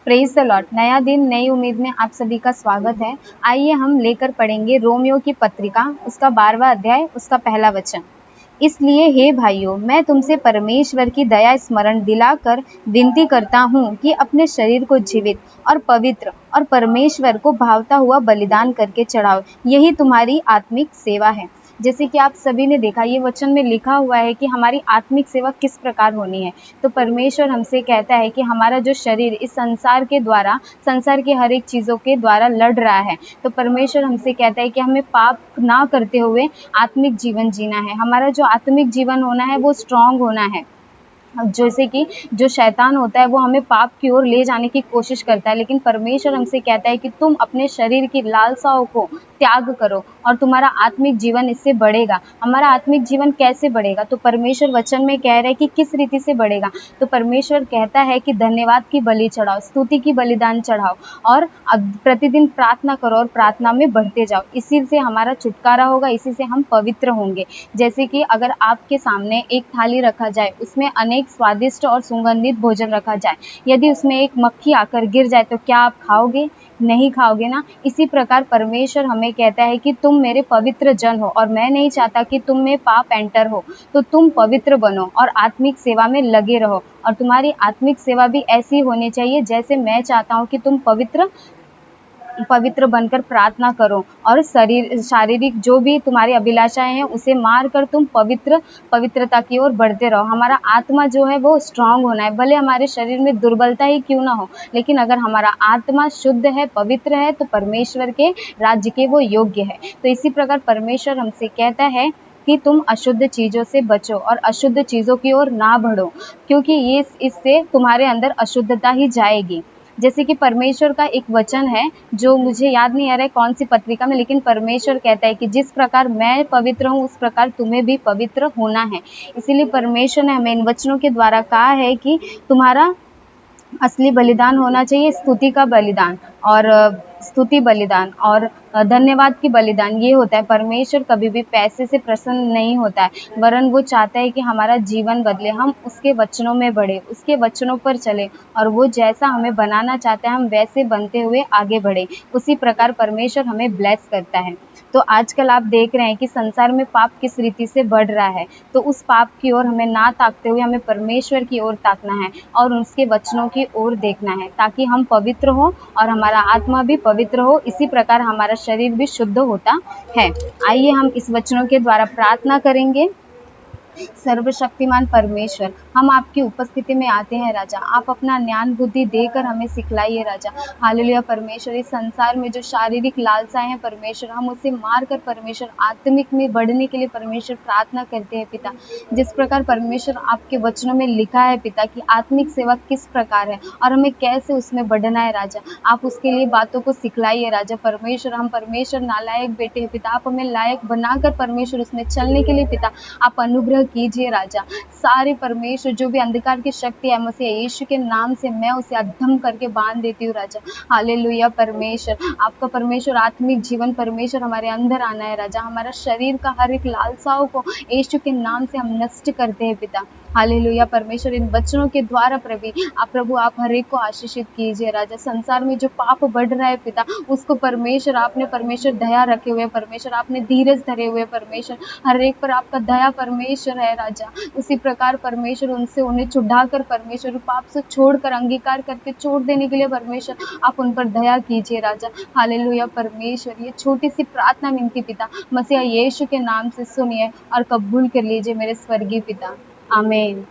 Praise the Lord. नया दिन नई उम्मीद में आप सभी का स्वागत है। आइए हम लेकर पढ़ेंगे रोमियो की पत्रिका, उसका 12वां अध्याय, उसका पहला वचन। इसलिए हे भाइयों, मैं तुमसे परमेश्वर की दया स्मरण दिलाकर विनती करता हूँ कि अपने शरीर को जीवित और पवित्र और परमेश्वर को भावता हुआ बलिदान करके चढ़ाओ, यही तुम्हारी आत्मिक सेवा है। जैसे कि आप सभी ने देखा, ये वचन में लिखा हुआ है कि हमारी आत्मिक सेवा किस प्रकार होनी है। तो परमेश्वर हमसे कहता है कि हमारा जो शरीर इस संसार के द्वारा, संसार के हर एक चीज़ों के द्वारा लड़ रहा है, तो परमेश्वर हमसे कहता है कि हमें पाप ना करते हुए आत्मिक जीवन जीना है। हमारा जो आत्मिक जीवन होना है वो स्ट्रांग होना है। जैसे कि जो शैतान होता है वो हमें पाप की ओर ले जाने की कोशिश करता है, लेकिन परमेश्वर हमसे कहता है कि तुम अपने शरीर की लालसाओं को त्याग करो और तुम्हारा आत्मिक जीवन इससे बढ़ेगा। हमारा आत्मिक जीवन कैसे बढ़ेगा? तो परमेश्वर वचन में कह रहे हैं कि किस रीति से बढ़ेगा। तो परमेश्वर कहता है कि धन्यवाद की बलि चढ़ाओ, स्तुति की बलिदान चढ़ाओ और प्रतिदिन प्रार्थना करो और प्रार्थना में बढ़ते जाओ। इसी से हमारा छुटकारा होगा, इसी से हम पवित्र होंगे। जैसे कि अगर आपके सामने एक थाली रखा जाए, उसमें अनेक स्वादिष्ट और सुगंधित भोजन रखा जाए, यदि उसमें एक मक्खी आकर गिर जाए तो क्या आप खाओगे? नहीं खाओगे ना। इसी प्रकार परमेश्वर हमें कहता है कि तुम मेरे पवित्र जन हो और मैं नहीं चाहता कि तुम में पाप एंटर हो, तो तुम पवित्र बनो और आत्मिक सेवा में लगे रहो। और तुम्हारी आत्मिक सेवा भी ऐसी होनी चाहिए जैसे मैं चाहता हूँ कि तुम पवित्र बनकर प्रार्थना करो और शारीरिक जो भी तुम्हारी अभिलाषाएं हैं उसे मार कर तुम पवित्रता की ओर बढ़ते रहो। हमारा आत्मा जो है वो स्ट्रांग होना है, भले हमारे शरीर में दुर्बलता ही क्यों ना हो, लेकिन अगर हमारा आत्मा शुद्ध है, पवित्र है, तो परमेश्वर के राज्य के वो योग्य है। तो इसी प्रकार परमेश्वर हमसे कहता है कि तुम अशुद्ध चीजों से बचो और अशुद्ध चीजों की ओर ना बढ़ो, क्योंकि ये इससे तुम्हारे अंदर अशुद्धता ही जाएगी। जैसे कि परमेश्वर का एक वचन है जो मुझे याद नहीं आ रहा है कौन सी पत्रिका में, लेकिन परमेश्वर कहता है कि जिस प्रकार मैं पवित्र हूँ उस प्रकार तुम्हें भी पवित्र होना है। इसीलिए परमेश्वर ने हमें इन वचनों के द्वारा कहा है कि तुम्हारा असली बलिदान होना चाहिए स्तुति का बलिदान और स्तुति बलिदान और धन्यवाद की बलिदान। ये होता है, परमेश्वर कभी भी पैसे से प्रसन्न नहीं होता है, वरन वो चाहता है कि हमारा जीवन बदले, हम उसके वचनों में बढ़े, उसके वचनों पर चले और वो जैसा हमें बनाना चाहता है हम वैसे बनते हुए आगे बढ़े। उसी प्रकार परमेश्वर हमें ब्लेस करता है। तो आजकल आप देख रहे हैं कि संसार में पाप किस रीति से बढ़ रहा है, तो उस पाप की ओर हमें ना ताकते हुए हमें परमेश्वर की ओर ताकना है और उसके वचनों की ओर देखना है, ताकि हम पवित्र हो और हमारा आत्मा भी पवित्र हो। इसी प्रकार हमारा शरीर भी शुद्ध होता है। आइए हम इस वचनों के द्वारा प्रार्थना करेंगे। सर्वशक्तिमान परमेश्वर, हम आपकी उपस्थिति में आते हैं राजा, आप अपना ज्ञान बुद्धि देकर हमें सिखलाइए राजा। हालेलुया परमेश्वर, इस संसार में जो शारीरिक लालसाएं हैं परमेश्वर, हम उसे मार कर परमेश्वर आत्मिक में बढ़ने के लिए परमेश्वर प्रार्थना करते हैं पिता। जिस प्रकार परमेश्वर आपके वचनों में लिखा है पिता कि आत्मिक सेवा किस प्रकार है और हमें कैसे उसमें बढ़ना है राजा, आप उसके लिए बातों को सिखलाइए राजा। परमेश्वर, हम परमेश्वर नालायक बेटे हैं पिता, आप हमें लायक बनाकर परमेश्वर उसमें चलने के लिए पिता आप अनुग्रह कीजिए राजा। सारे परमेश्वर जो भी अंधकार की शक्ति है मसीह यीशु के नाम से मैं उसे अधम करके बांध देती हूँ राजा। हालेलुया परमेश्वर, आपका परमेश्वर आत्मिक जीवन परमेश्वर हमारे अंदर आना है राजा। हमारा शरीर का हर एक लालसाओं को यीशु के नाम से हम नष्ट करते हैं पिता। हालेलुया परमेश्वर, इन वचनों के द्वारा प्रभु आप हर एक को आशीषित कीजिए राजा। संसार में जो पाप बढ़ रहा है पिता, उसको परमेश्वर आपने परमेश्वर दया रखे हुए परमेश्वर, आपने धीरज धरे हुए परमेश्वर, हर एक पर आपका दया परमेश्वर है राजा। उसी प्रकार परमेश्वर उन्हें छुड़ाकर परमेश्वर पाप से छोड़कर अंगीकार करके छोड़ देने के लिए परमेश्वर आप उन पर दया कीजिए राजा। हालेलुया परमेश्वर, ये छोटी सी प्रार्थना विनती पिता मसीह यीशु के नाम से सुनिए और कबूल कर लीजिए मेरे स्वर्गीय पिता। आमीन।